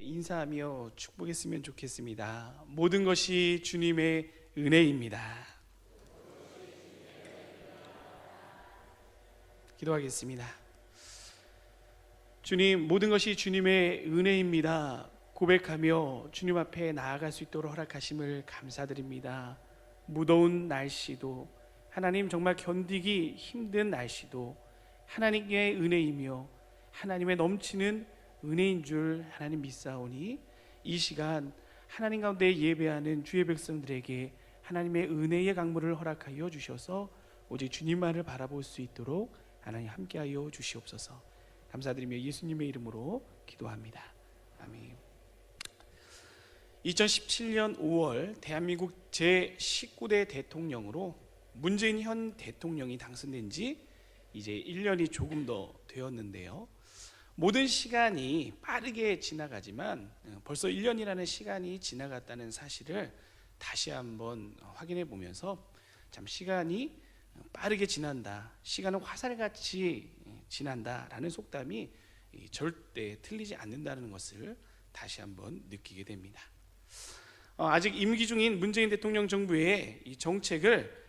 인사하며 축복했으면 좋겠습니다. 모든 것이 주님의 은혜입니다. 기도하겠습니다. 주님, 모든 것이 주님의 은혜입니다. 고백하며 주님 앞에 나아갈 수 있도록 허락하심을 감사드립니다. 무더운 날씨도, 하나님 정말 견디기 힘든 날씨도 하나님의 은혜이며 하나님의 넘치는 은혜인 줄 하나님 믿사오니, 이 시간 하나님 가운데 예배하는 주의 백성들에게 하나님의 은혜의 강물을 허락하여 주셔서 오직 주님만을 바라볼 수 있도록 하나님 함께하여 주시옵소서. 감사드리며 예수님의 이름으로 기도합니다. 아멘. 2017년 5월 대한민국 제19대 대통령으로 문재인 현 대통령이 당선된 지 이제 1년이 조금 더 되었는데요. 모든 시간이 빠르게 지나가지만 벌써 1년이라는 시간이 지나갔다는 사실을 다시 한번 확인해 보면서 참 시간이 빠르게 지난다, 시간은 화살같이 지난다라는 속담이 절대 틀리지 않는다는 것을 다시 한번 느끼게 됩니다. 아직 임기 중인 문재인 대통령 정부의 이 정책을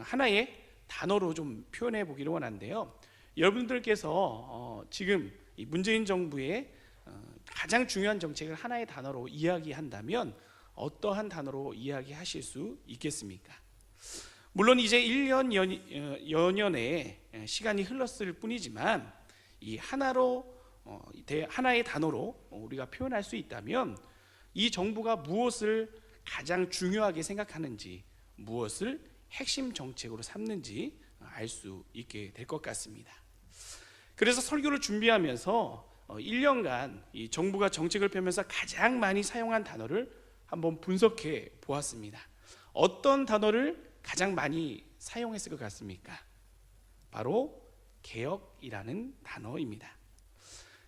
하나의 단어로 좀 표현해 보기를 원한데요. 여러분들께서 지금 이 문재인 정부의 가장 중요한 정책을 하나의 단어로 이야기한다면 어떠한 단어로 이야기하실 수 있겠습니까? 물론 이제 1년 여년의 시간이 흘렀을 뿐이지만 이 하나의 단어로 우리가 표현할 수 있다면 이 정부가 무엇을 가장 중요하게 생각하는지, 무엇을 핵심 정책으로 삼는지 알 수 있게 될 것 같습니다. 그래서 설교를 준비하면서 1년간 이 정부가 정책을 펴면서 가장 많이 사용한 단어를 한번 분석해 보았습니다. 어떤 단어를 가장 많이 사용했을 것 같습니까? 바로 개혁이라는 단어입니다.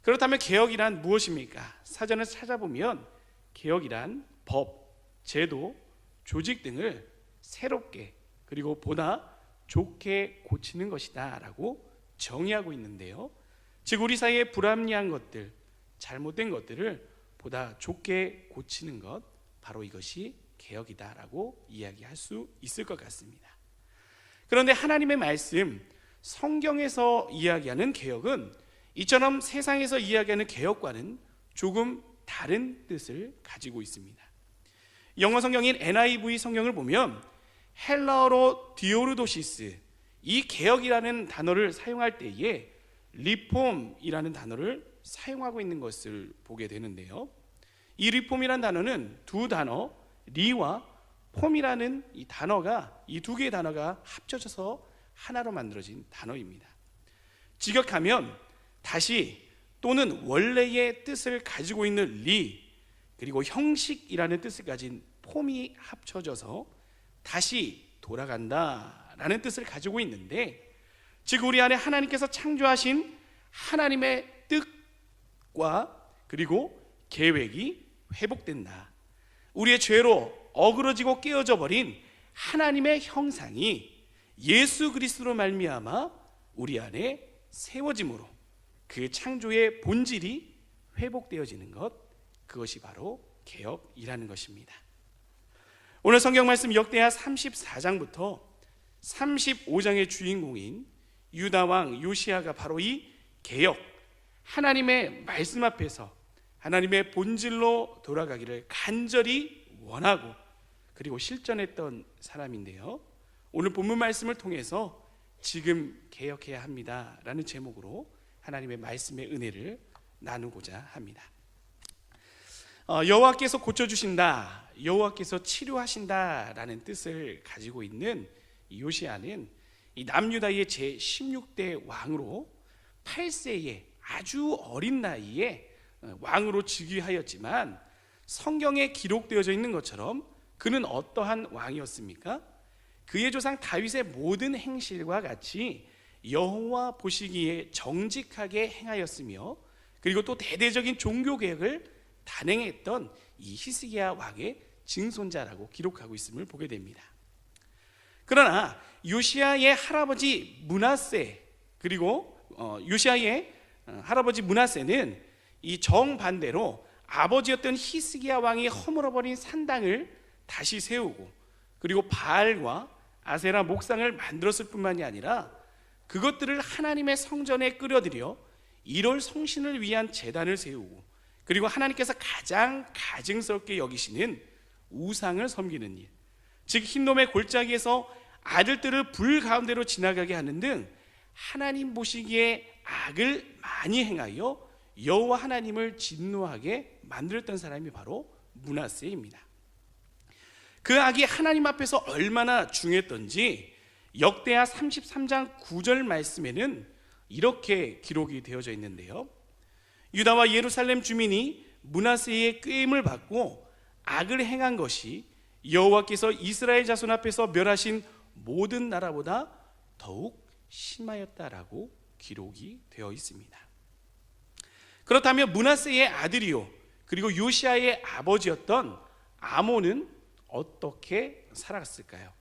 그렇다면 개혁이란 무엇입니까? 사전을 찾아보면 개혁이란 법, 제도, 조직 등을 새롭게 그리고 보다 좋게 고치는 것이다 라고 정의하고 있는데요. 즉 우리 사이에 불합리한 것들, 잘못된 것들을 보다 좋게 고치는 것, 바로 이것이 개혁이다 라고 이야기할 수 있을 것 같습니다. 그런데 하나님의 말씀, 성경에서 이야기하는 개혁은 이처럼 세상에서 이야기하는 개혁과는 조금 다른 뜻을 가지고 있습니다. 영어 성경인 NIV 성경을 보면 헬라어로 디오르도시스, 이 개혁이라는 단어를 사용할 때에 리폼이라는 단어를 사용하고 있는 것을 보게 되는데요. 이 리폼이라는 단어는 두 단어, 리와 폼이라는 이 두 개의 단어가 합쳐져서 하나로 만들어진 단어입니다. 직역하면 다시 또는 원래의 뜻을 가지고 있는 리, 그리고 형식이라는 뜻을 가진 폼이 합쳐져서 다시 돌아간다라는 뜻을 가지고 있는데, 즉 우리 안에 하나님께서 창조하신 하나님의 뜻과 그리고 계획이 회복된다. 우리의 죄로 어그러지고 깨어져 버린 하나님의 형상이 예수 그리스도로 말미암아 우리 안에 세워짐으로 그 창조의 본질이 회복되어지는 것, 그것이 바로 개혁이라는 것입니다. 오늘 성경 말씀 역대하 34장부터 35장의 주인공인 유다 왕 요시야가 바로 이 개혁, 하나님의 말씀 앞에서 하나님의 본질로 돌아가기를 간절히 원하고 그리고 실천했던 사람인데요. 오늘 본문 말씀을 통해서 지금 개혁해야 합니다 라는 제목으로 하나님의 말씀의 은혜를 나누고자 합니다. 여호와께서 고쳐주신다, 여호와께서 치료하신다 라는 뜻을 가지고 있는 요시야는 이 남유다의 제16대 왕으로 8세의 아주 어린 나이에 왕으로 즉위하였지만 성경에 기록되어져 있는 것처럼 그는 어떠한 왕이었습니까? 그의 조상 다윗의 모든 행실과 같이 여호와 보시기에 정직하게 행하였으며, 그리고 또 대대적인 종교개혁을 단행했던 이 히스기야 왕의 증손자라고 기록하고 있음을 보게 됩니다. 그러나 요시야의 할아버지 므낫세, 그리고 요시야의 할아버지 므낫세는 이 정반대로 아버지였던 히스기야 왕이 허물어버린 산당을 다시 세우고, 그리고 바알과 아세라 목상을 만들었을 뿐만이 아니라 그것들을 하나님의 성전에 끌어들여 1월 성신을 위한 제단을 세우고, 그리고 하나님께서 가장 가증스럽게 여기시는 우상을 섬기는 일, 즉 흰놈의 골짜기에서 아들들을 불 가운데로 지나가게 하는 등 하나님 보시기에 악을 많이 행하여 여호와 하나님을 진노하게 만들었던 사람이 바로 므낫세입니다. 그 악이 하나님 앞에서 얼마나 중요했던지 역대하 33장 9절 말씀에는 이렇게 기록이 되어져 있는데요, 유다와 예루살렘 주민이 므낫세의 꾀임을 받고 악을 행한 것이 여호와께서 이스라엘 자손 앞에서 멸하신 모든 나라보다 더욱 심하였다라고 기록이 되어 있습니다. 그렇다면 므낫세의 아들이요 그리고 요시아의 아버지였던 아몬은 어떻게 살아갔을까요?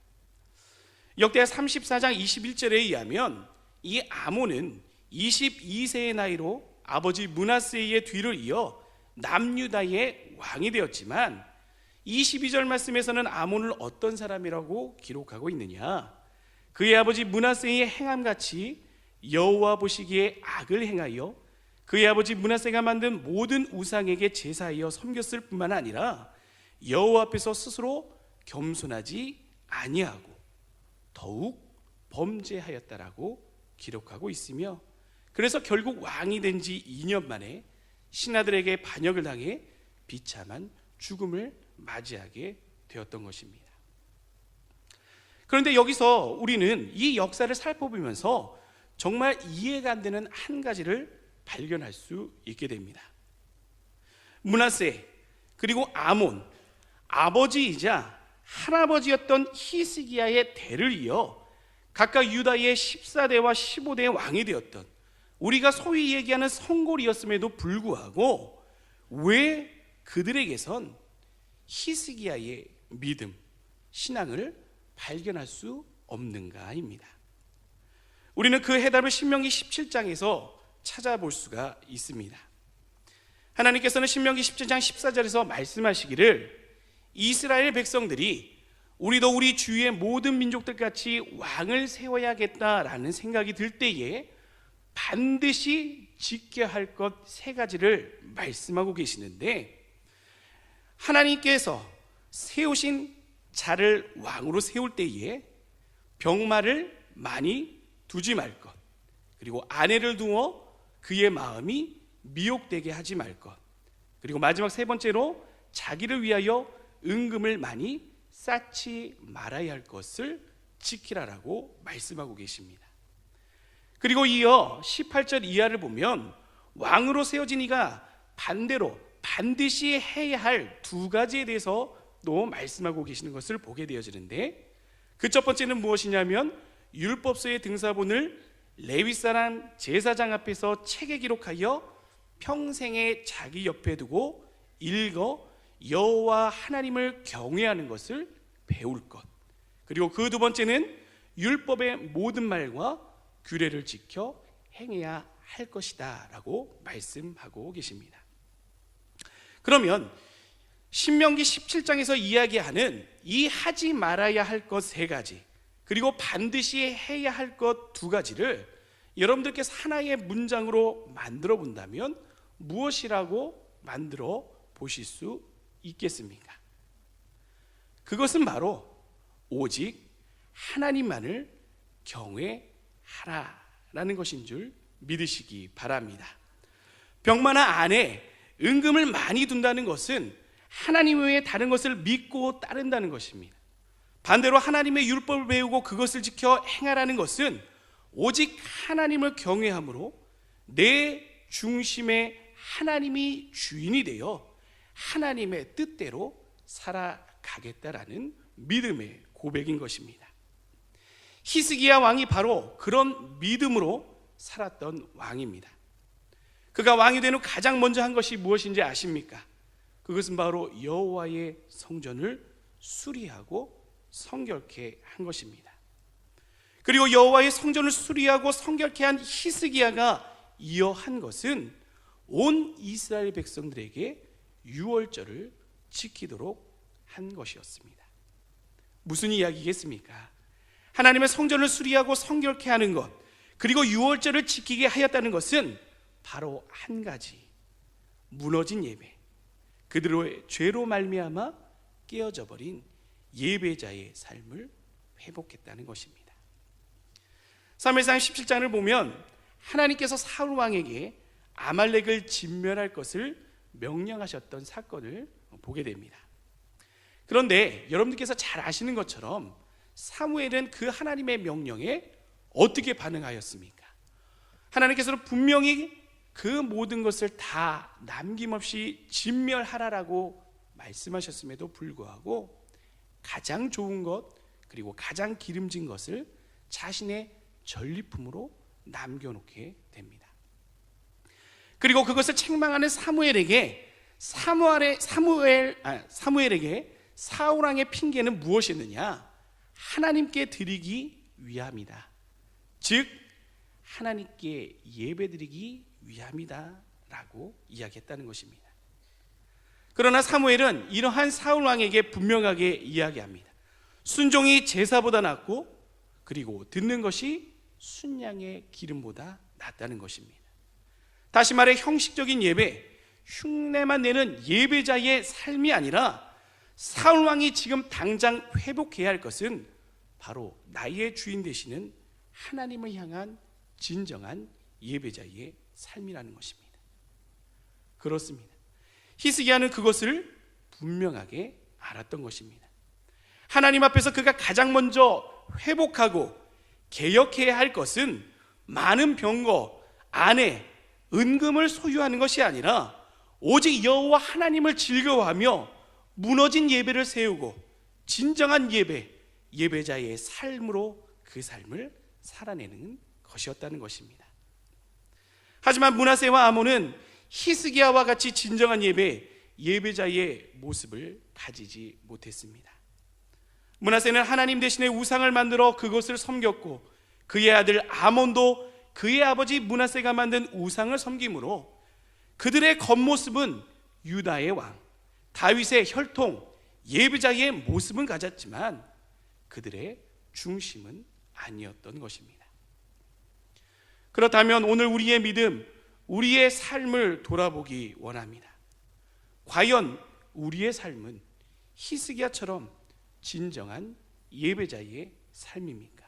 역대하 34장 21절에 의하면 이 아몬은 22세의 나이로 아버지 므낫세의 뒤를 이어 남유다의 왕이 되었지만 22절 말씀에서는 아몬을 어떤 사람이라고 기록하고 있느냐, 그의 아버지 므낫세의 행함같이 여호와 보시기에 악을 행하여 그의 아버지 므낫세가 만든 모든 우상에게 제사하여 섬겼을 뿐만 아니라 여호와 앞에서 스스로 겸손하지 아니하고 더욱 범죄하였다라고 기록하고 있으며, 그래서 결국 왕이 된 지 2년 만에 신하들에게 반역을 당해 비참한 죽음을 맞이하게 되었던 것입니다. 그런데 여기서 우리는 이 역사를 살펴보면서 정말 이해가 안 되는 한 가지를 발견할 수 있게 됩니다. 므낫세 그리고 아몬, 아버지이자 할아버지였던 히스기야의 대를 이어 각각 유다의 14대와 15대의 왕이 되었던 우리가 소위 얘기하는 성골이었음에도 불구하고 왜 그들에게선 히스기야의 믿음, 신앙을 발견할 수 없는가입니다. 우리는 그 해답을 신명기 17장에서 찾아볼 수가 있습니다. 하나님께서는 신명기 17장 14절에서 말씀하시기를 이스라엘 백성들이 우리도 우리 주위의 모든 민족들 같이 왕을 세워야겠다라는 생각이 들 때에 반드시 지켜야 할 것 세 가지를 말씀하고 계시는데, 하나님께서 세우신 자를 왕으로 세울 때에 병마를 많이 두지 말 것, 그리고 아내를 두어 그의 마음이 미혹되게 하지 말 것, 그리고 마지막 세 번째로 자기를 위하여 은금을 많이 쌓지 말아야 할 것을 지키라라고 말씀하고 계십니다. 그리고 이어 18절 이하를 보면 왕으로 세워진 이가 반대로 반드시 해야 할 두 가지에 대해서 또 말씀하고 계시는 것을 보게 되어지는데, 그 첫 번째는 무엇이냐면 율법서의 등사본을 레위 사람 제사장 앞에서 책에 기록하여 평생에 자기 옆에 두고 읽어 여호와 하나님을 경외하는 것을 배울 것, 그리고 그 두 번째는 율법의 모든 말과 규례를 지켜 행해야 할 것이다 라고 말씀하고 계십니다. 그러면 신명기 17장에서 이야기하는 이 하지 말아야 할 것 세 가지, 그리고 반드시 해야 할 것 두 가지를 여러분들께서 하나의 문장으로 만들어 본다면 무엇이라고 만들어 보실 수 있겠습니까? 그것은 바로 오직 하나님만을 경외하라라는 것인 줄 믿으시기 바랍니다. 병마나 안에 은금을 많이 둔다는 것은 하나님 외에 다른 것을 믿고 따른다는 것입니다. 반대로 하나님의 율법을 배우고 그것을 지켜 행하라는 것은 오직 하나님을 경외함으로 내 중심에 하나님이 주인이 되어 하나님의 뜻대로 살아가겠다라는 믿음의 고백인 것입니다. 히스기야 왕이 바로 그런 믿음으로 살았던 왕입니다. 그가 왕이 된 후 가장 먼저 한 것이 무엇인지 아십니까? 그것은 바로 여호와의 성전을 수리하고 성결케 한 것입니다. 그리고 여호와의 성전을 수리하고 성결케 한 히스기야가 이어 한 것은 온 이스라엘 백성들에게 유월절을 지키도록 한 것이었습니다. 무슨 이야기겠습니까? 하나님의 성전을 수리하고 성결케 하는 것, 그리고 유월절을 지키게 하였다는 것은 바로 한 가지, 무너진 예배, 그들의 죄로 말미암아 깨어져 버린 예배자의 삶을 회복했다는 것입니다. 사무엘상 17장을 보면 하나님께서 사울 왕에게 아말렉을 진멸할 것을 명령하셨던 사건을 보게 됩니다. 그런데 여러분들께서 잘 아시는 것처럼 사무엘은 그 하나님의 명령에 어떻게 반응하였습니까? 하나님께서는 분명히 그 모든 것을 다 남김없이 진멸하라라고 말씀하셨음에도 불구하고 가장 좋은 것, 그리고 가장 기름진 것을 자신의 전리품으로 남겨놓게 됩니다. 그리고 그것을 책망하는 사무엘에게 사울 왕의 핑계는 무엇이었느냐? 하나님께 드리기 위함이다. 즉 하나님께 예배드리기 위함이다 라고 이야기했다는 것입니다. 그러나 사무엘은 이러한 사울 왕에게 분명하게 이야기합니다. 순종이 제사보다 낫고, 그리고 듣는 것이 순양의 기름보다 낫다는 것입니다. 다시 말해 형식적인 예배, 흉내만 내는 예배자의 삶이 아니라 사울 왕이 지금 당장 회복해야 할 것은 바로 나의 주인 되시는 하나님을 향한 진정한 예배자의 삶이라는 것입니다. 그렇습니다. 히스기야는 그것을 분명하게 알았던 것입니다. 하나님 앞에서 그가 가장 먼저 회복하고 개혁해야 할 것은 많은 병거, 아내, 은금을 소유하는 것이 아니라 오직 여호와 하나님을 즐거워하며 무너진 예배를 세우고 진정한 예배자의 삶으로 그 삶을 살아내는 것이었다는 것입니다. 하지만 므낫세와 아몬은 히스기야와 같이 진정한 예배자의 모습을 가지지 못했습니다. 므낫세는 하나님 대신에 우상을 만들어 그것을 섬겼고, 그의 아들 아몬도 그의 아버지 므낫세가 만든 우상을 섬김으로 그들의 겉모습은 유다의 왕 다윗의 혈통 예배자의 모습은 가졌지만 그들의 중심은 아니었던 것입니다. 그렇다면 오늘 우리의 믿음, 우리의 삶을 돌아보기 원합니다. 과연 우리의 삶은 히스기야처럼 진정한 예배자의 삶입니까?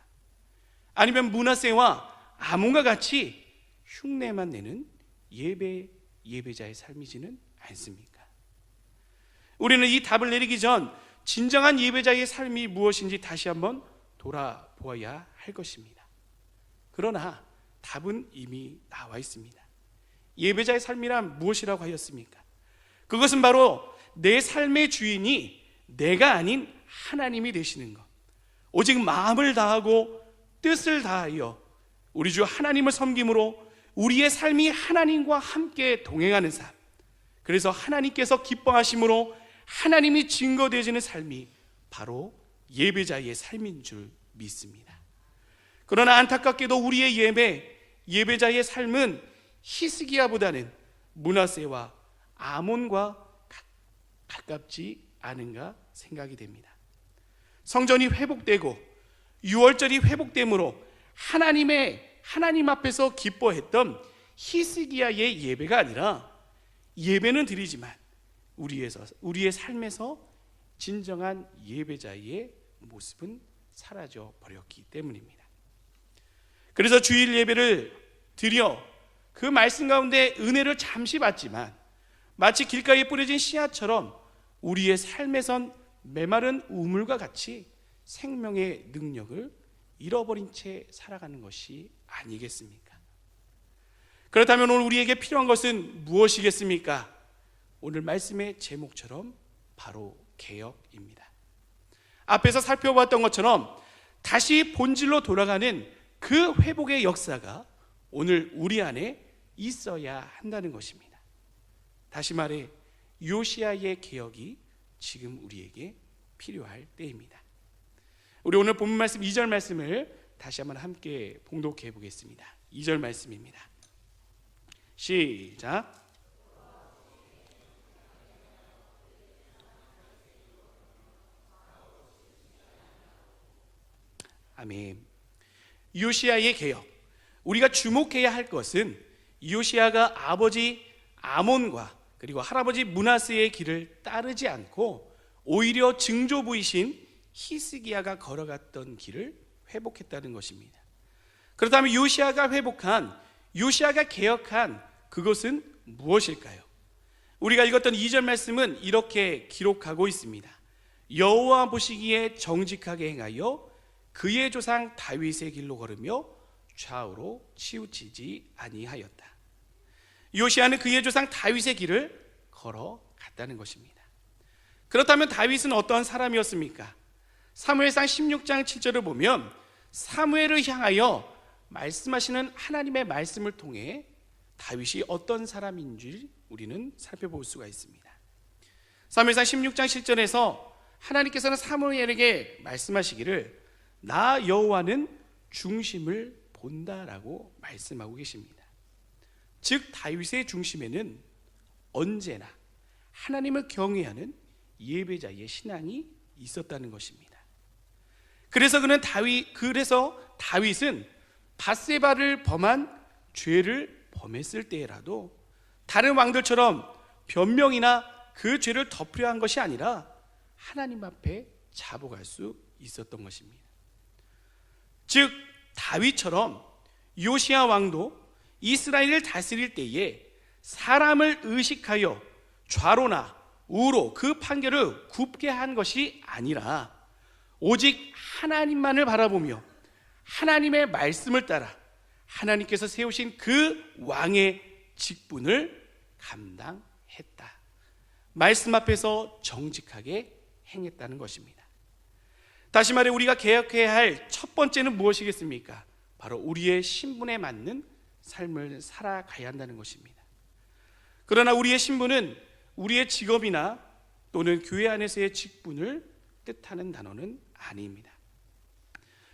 아니면 므낫세와 아몬과 같이 흉내만 내는 예배자의 삶이지는 않습니까? 우리는 이 답을 내리기 전 진정한 예배자의 삶이 무엇인지 다시 한번 돌아보아야 할 것입니다. 그러나 답은 이미 나와 있습니다. 예배자의 삶이란 무엇이라고 하였습니까? 그것은 바로 내 삶의 주인이 내가 아닌 하나님이 되시는 것, 오직 마음을 다하고 뜻을 다하여 우리 주 하나님을 섬김으로 우리의 삶이 하나님과 함께 동행하는 삶, 그래서 하나님께서 기뻐하심으로 하나님이 증거되어지는 삶이 바로 예배자의 삶인 줄 믿습니다. 그러나 안타깝게도 우리의 예배자의 삶은 히스기야보다는 므낫세와 아몬과 가깝지 않은가 생각이 됩니다. 성전이 회복되고 유월절이 회복됨으로 하나님 앞에서 기뻐했던 히스기야의 예배가 아니라, 예배는 드리지만 우리의 삶에서 진정한 예배자의 모습은 사라져 버렸기 때문입니다. 그래서 주일 예배를 드려 그 말씀 가운데 은혜를 잠시 받지만 마치 길가에 뿌려진 씨앗처럼 우리의 삶에선 메마른 우물과 같이 생명의 능력을 잃어버린 채 살아가는 것이 아니겠습니까? 그렇다면 오늘 우리에게 필요한 것은 무엇이겠습니까? 오늘 말씀의 제목처럼 바로 개혁입니다. 앞에서 살펴봤던 것처럼 다시 본질로 돌아가는 그 회복의 역사가 오늘 우리 안에 있어야 한다는 것입니다. 다시 말해 요시야의 개혁이 지금 우리에게 필요할 때입니다. 우리 오늘 본문 말씀 2절 말씀을 다시 한번 함께 봉독해 보겠습니다. 2절 말씀입니다. 시작. 아멘. 요시야의 개혁, 우리가 주목해야 할 것은 요시야가 아버지 아몬과 그리고 할아버지 므낫세의 길을 따르지 않고 오히려 증조부이신 히스기야가 걸어갔던 길을 회복했다는 것입니다. 그렇다면 요시야가 회복한, 요시야가 개혁한 그것은 무엇일까요? 우리가 읽었던 2절 말씀은 이렇게 기록하고 있습니다. 여호와 보시기에 정직하게 행하여 그의 조상 다윗의 길로 걸으며 좌우로 치우치지 아니하였다. 요시야는 그의 조상 다윗의 길을 걸어갔다는 것입니다. 그렇다면 다윗은 어떤 사람이었습니까? 사무엘상 16장 7절을 보면 사무엘을 향하여 말씀하시는 하나님의 말씀을 통해 다윗이 어떤 사람인지 우리는 살펴볼 수가 있습니다. 사무엘상 16장 7절에서 하나님께서는 사무엘에게 말씀하시기를 나 여호와는 중심을 본다라고 말씀하고 계십니다. 즉 다윗의 중심에는 언제나 하나님을 경외하는 예배자의 신앙이 있었다는 것입니다. 그래서 다윗은 밧세바를 범한 죄를 범했을 때라도 다른 왕들처럼 변명이나 그 죄를 덮으려 한 것이 아니라 하나님 앞에 자복할 수 있었던 것입니다. 즉 다윗처럼 요시야 왕도 이스라엘을 다스릴 때에 사람을 의식하여 좌로나 우로 그 판결을 굽게 한 것이 아니라 오직 하나님만을 바라보며 하나님의 말씀을 따라 하나님께서 세우신 그 왕의 직분을 감당했다. 말씀 앞에서 정직하게 행했다는 것입니다. 다시 말해 우리가 개혁해야 할 첫 번째는 무엇이겠습니까? 바로 우리의 신분에 맞는 삶을 살아가야 한다는 것입니다. 그러나 우리의 신분은 우리의 직업이나 또는 교회 안에서의 직분을 뜻하는 단어는 아닙니다.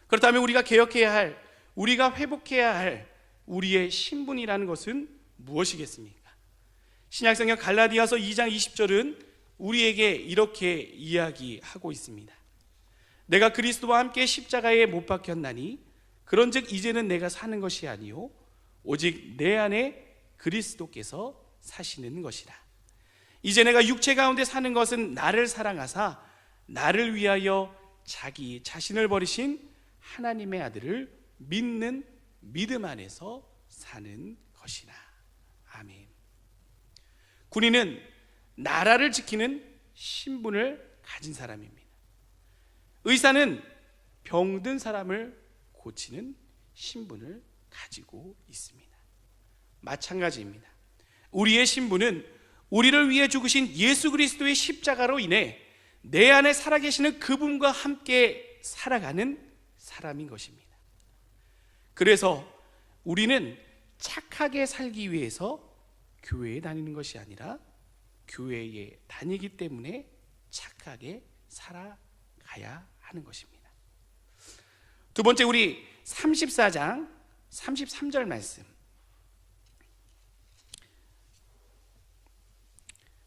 그렇다면 우리가 개혁해야 할, 우리가 회복해야 할 우리의 신분이라는 것은 무엇이겠습니까? 신약성경 갈라디아서 2장 20절은 우리에게 이렇게 이야기하고 있습니다. 내가 그리스도와 함께 십자가에 못 박혔나니 그런즉 이제는 내가 사는 것이 아니요 오직 내 안에 그리스도께서 사시는 것이라. 이제 내가 육체 가운데 사는 것은 나를 사랑하사 나를 위하여 자기 자신을 버리신 하나님의 아들을 믿는 믿음 안에서 사는 것이라. 아멘. 군인은 나라를 지키는 신분을 가진 사람입니다. 의사는 병든 사람을 고치는 신분을 가지고 있습니다. 마찬가지입니다. 우리의 신분은 우리를 위해 죽으신 예수 그리스도의 십자가로 인해 내 안에 살아계시는 그분과 함께 살아가는 사람인 것입니다. 그래서 우리는 착하게 살기 위해서 교회에 다니는 것이 아니라 교회에 다니기 때문에 착하게 살아가야 하는 것입니다. 두 번째, 우리 34장 33절 말씀,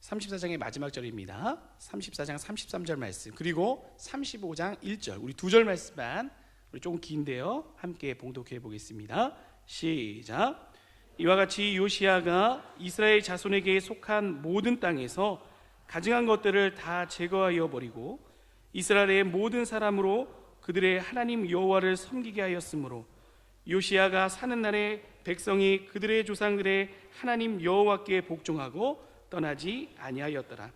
34장의 마지막 절입니다. 34장 33절 말씀, 그리고 35장 1절, 우리 두 절 말씀만, 우리 조금 긴데요, 함께 봉독해 보겠습니다. 시작. 이와 같이 요시야가 이스라엘 자손에게 속한 모든 땅에서 가증한 것들을 다 제거하여 버리고 이스라엘의 모든 사람으로 그들의 하나님 여호와를 섬기게 하였으므로 요시야가 사는 날에 백성이 그들의 조상들의 하나님 여호와께 복종하고 떠나지 아니하였더라.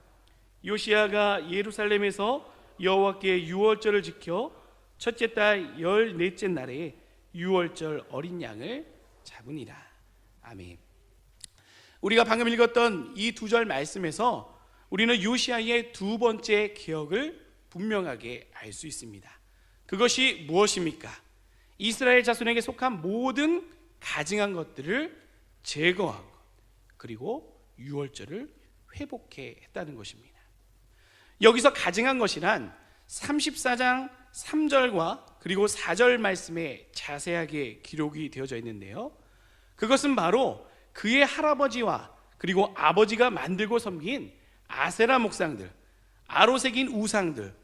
요시야가 예루살렘에서 여호와께 유월절을 지켜 첫째 달 14째 날에 유월절 어린 양을 잡으니라. 아멘. 우리가 방금 읽었던 이 두 절 말씀에서 우리는 요시야의 두 번째 개혁을 분명하게 알 수 있습니다. 그것이 무엇입니까? 이스라엘 자손에게 속한 모든 가증한 것들을 제거하고 그리고 유월절을 회복해 했다는 것입니다. 여기서 가증한 것이란 34장 3절과 그리고 4절 말씀에 자세하게 기록이 되어져 있는데요, 그것은 바로 그의 할아버지와 그리고 아버지가 만들고 섬긴 아세라 목상들, 아로 새긴 우상들,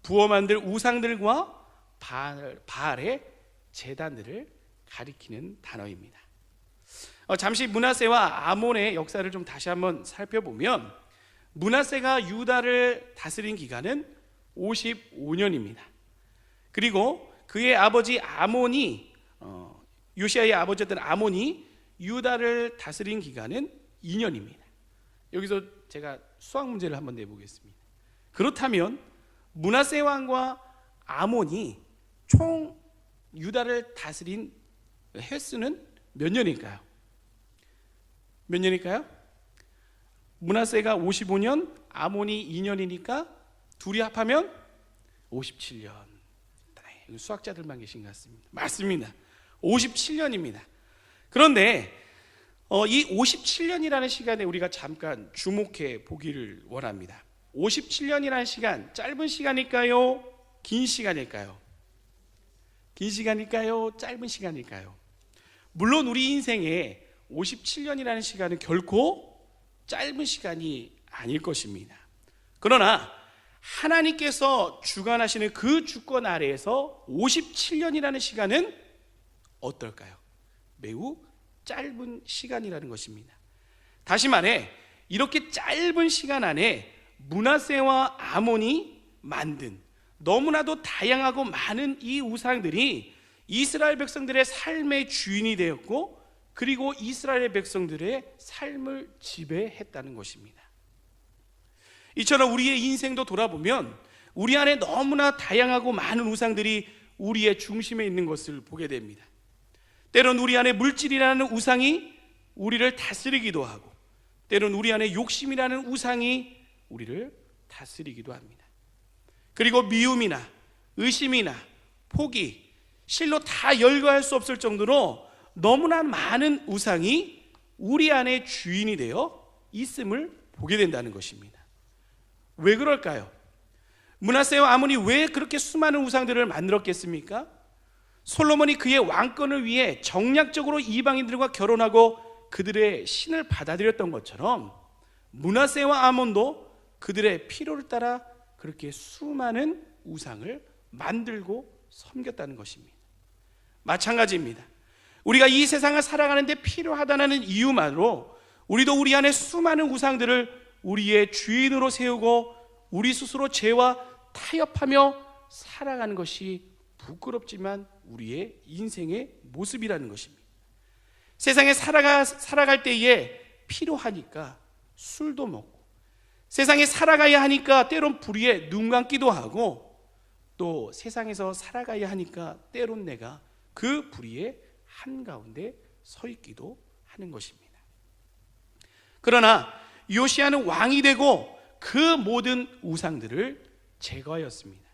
부어 만들 우상들과 바알의 제단들을 가리키는 단어입니다. 잠시 므낫세와 아몬의 역사를 좀 다시 한번 살펴보면, 므낫세가 유다를 다스린 기간은 55년입니다. 그리고 그의 아버지 아몬이, 요시아의 아버지였던 아몬이 유다를 다스린 기간은 2년입니다. 여기서 제가 수학 문제를 한번 내보겠습니다. 그렇다면 므낫세 왕과 아몬이 총 유다를 다스린 횟수는 몇 년일까요? 몇 년일까요? 므낫세가 55년, 아몬이 2년이니까 둘이 합하면 57년. 수학자들만 계신 것 같습니다. 맞습니다. 57년입니다. 그런데 이 57년이라는 시간에 우리가 잠깐 주목해 보기를 원합니다. 57년이라는 시간, 짧은 시간일까요? 긴 시간일까요? 긴 시간일까요? 짧은 시간일까요? 물론 우리 인생에 57년이라는 시간은 결코 짧은 시간이 아닐 것입니다. 그러나 하나님께서 주관하시는 그 주권 아래에서 57년이라는 시간은 어떨까요? 매우 짧은 시간이라는 것입니다. 다시 말해, 이렇게 짧은 시간 안에 므낫세와 아몬이 만든 너무나도 다양하고 많은 이 우상들이 이스라엘 백성들의 삶의 주인이 되었고, 그리고 이스라엘 백성들의 삶을 지배했다는 것입니다. 이처럼 우리의 인생도 돌아보면 우리 안에 너무나 다양하고 많은 우상들이 우리의 중심에 있는 것을 보게 됩니다. 때론 우리 안에 물질이라는 우상이 우리를 다스리기도 하고, 때론 우리 안에 욕심이라는 우상이 우리를 다스리기도 합니다. 그리고 미움이나 의심이나 포기, 실로 다 열거할 수 없을 정도로 너무나 많은 우상이 우리 안에 주인이 되어 있음을 보게 된다는 것입니다. 왜 그럴까요? 므낫세와 아몬이 왜 그렇게 수많은 우상들을 만들었겠습니까? 솔로몬이 그의 왕권을 위해 정략적으로 이방인들과 결혼하고 그들의 신을 받아들였던 것처럼 므낫세와 아몬도 그들의 필요를 따라 그렇게 수많은 우상을 만들고 섬겼다는 것입니다. 마찬가지입니다. 우리가 이 세상을 살아가는데 필요하다는 이유만으로 우리도 우리 안에 수많은 우상들을 우리의 주인으로 세우고 우리 스스로 죄와 타협하며 살아가는 것이 부끄럽지만 우리의 인생의 모습이라는 것입니다. 세상에 살아갈 때에 필요하니까 술도 먹고, 세상에 살아가야 하니까 때론 불의에 눈 감기도 하고, 또 세상에서 살아가야 하니까 때론 내가 그 불의의 한가운데 서 있기도 하는 것입니다. 그러나 요시야는 왕이 되고 그 모든 우상들을 제거하였습니다.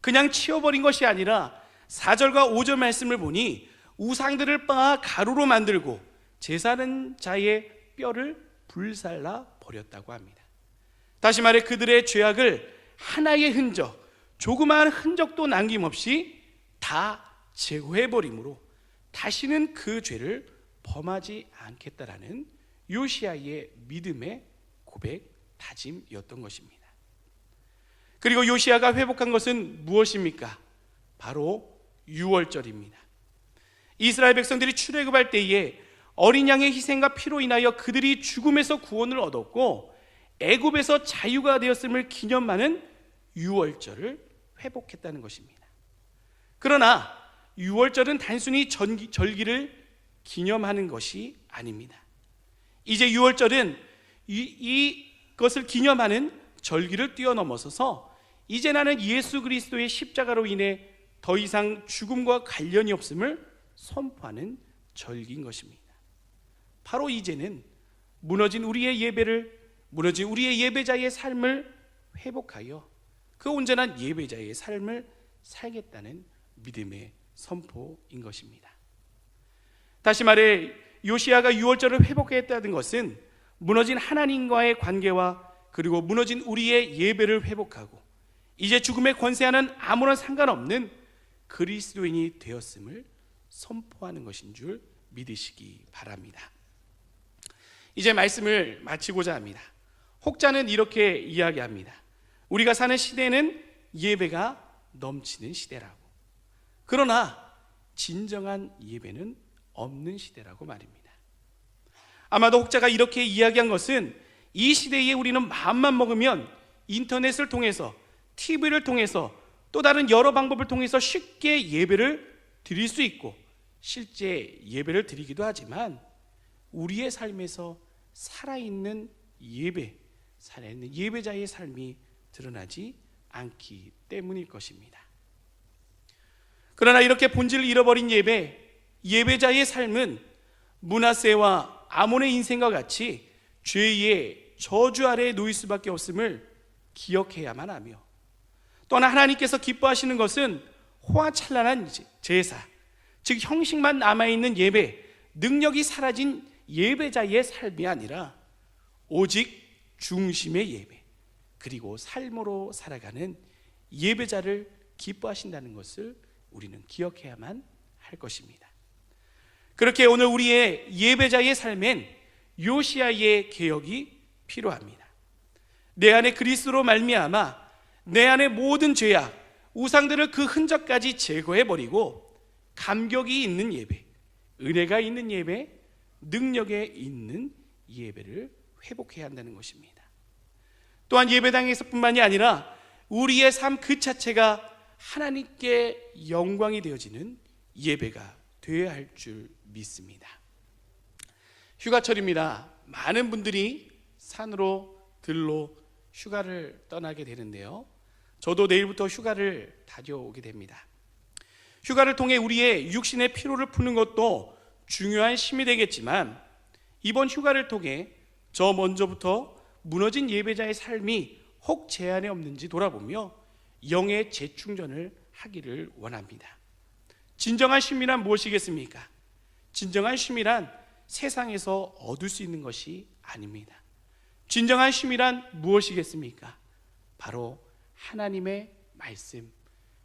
그냥 치워버린 것이 아니라 4절과 5절 말씀을 보니 우상들을 빻아 가루로 만들고 제사하는 자의 뼈를 불살라 버렸다고 합니다. 다시 말해 그들의 죄악을 하나의 흔적, 조그마한 흔적도 남김없이 다 제거해버림으로 다시는 그 죄를 범하지 않겠다라는 요시야의 믿음의 고백, 다짐이었던 것입니다. 그리고 요시야가 회복한 것은 무엇입니까? 바로 유월절입니다. 이스라엘 백성들이 출애굽할 때에 어린 양의 희생과 피로 인하여 그들이 죽음에서 구원을 얻었고 애굽에서 자유가 되었음을 기념하는 유월절을 회복했다는 것입니다. 그러나 유월절은 단순히 절기를 기념하는 것이 아닙니다. 이제 유월절은 이것을 기념하는 절기를 뛰어넘어서서 이제 나는 예수 그리스도의 십자가로 인해 더 이상 죽음과 관련이 없음을 선포하는 절기인 것입니다. 바로 이제는 무너진 우리의 예배자의 삶을 회복하여 그 온전한 예배자의 삶을 살겠다는 믿음의 선포인 것입니다. 다시 말해 요시야가 유월절을 회복했다는 것은 무너진 하나님과의 관계와 그리고 무너진 우리의 예배를 회복하고 이제 죽음의 권세하는 아무런 상관없는 그리스도인이 되었음을 선포하는 것인 줄 믿으시기 바랍니다. 이제 말씀을 마치고자 합니다. 혹자는 이렇게 이야기합니다. 우리가 사는 시대는 예배가 넘치는 시대라고. 그러나 진정한 예배는 없는 시대라고 말입니다. 아마도 혹자가 이렇게 이야기한 것은 이 시대에 우리는 마음만 먹으면 인터넷을 통해서, TV를 통해서, 또 다른 여러 방법을 통해서 쉽게 예배를 드릴 수 있고 실제 예배를 드리기도 하지만 우리의 삶에서 살아있는 예배, 살아있는 예배자의 삶이 드러나지 않기 때문일 것입니다. 그러나 이렇게 본질을 잃어버린 예배자의 삶은 므낫세와 아몬의 인생과 같이 죄의 저주 아래에 놓일 수밖에 없음을 기억해야만 하며, 또한 하나님께서 기뻐하시는 것은 호화찬란한 제사, 즉 형식만 남아있는 예배, 능력이 사라진 예배자의 삶이 아니라 오직 중심의 예배, 그리고 삶으로 살아가는 예배자를 기뻐하신다는 것을 우리는 기억해야만 할 것입니다. 그렇게 오늘 우리의 예배자의 삶엔 요시야의 개혁이 필요합니다. 내 안에 그리스도로 말미암아 내 안의 모든 죄악, 우상들을 그 흔적까지 제거해버리고 감격이 있는 예배, 은혜가 있는 예배, 능력에 있는 예배를 회복해야 한다는 것입니다. 또한 예배당에서뿐만이 아니라 우리의 삶 그 자체가 하나님께 영광이 되어지는 예배가 되어야 할 줄 믿습니다. 휴가철입니다. 많은 분들이 산으로 들로 휴가를 떠나게 되는데요, 저도 내일부터 휴가를 다녀오게 됩니다. 휴가를 통해 우리의 육신의 피로를 푸는 것도 중요한 쉼이 되겠지만, 이번 휴가를 통해 저 먼저부터 무너진 예배자의 삶이 혹 제 안에 없는지 돌아보며 영의 재충전을 하기를 원합니다. 진정한 쉼이란 무엇이겠습니까? 진정한 쉼이란 세상에서 얻을 수 있는 것이 아닙니다. 진정한 쉼이란 무엇이겠습니까? 바로 하나님의 말씀,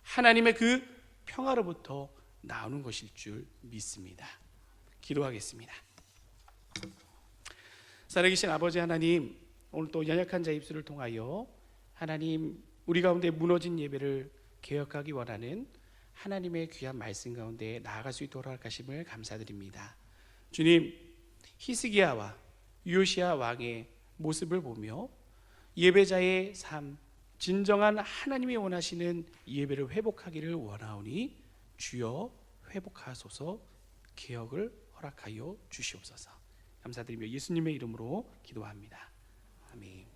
하나님의 그 평화로부터 나오는 것일 줄 믿습니다. 기도하겠습니다. 살아계신 아버지 하나님, 오늘 또 연약한 자 입술을 통하여 하나님, 우리 가운데 무너진 예배를 개혁하기 원하는 하나님의 귀한 말씀 가운데 나아갈 수 있도록 하심을 감사드립니다. 주님, 히스기야와 요시야 왕의 모습을 보며 예배자의 삶, 진정한 하나님이 원하시는 예배를 회복하기를 원하오니 주여 회복하소서, 개혁을 허락하여 주시옵소서. 감사드리며 예수님의 이름으로 기도합니다. 아멘.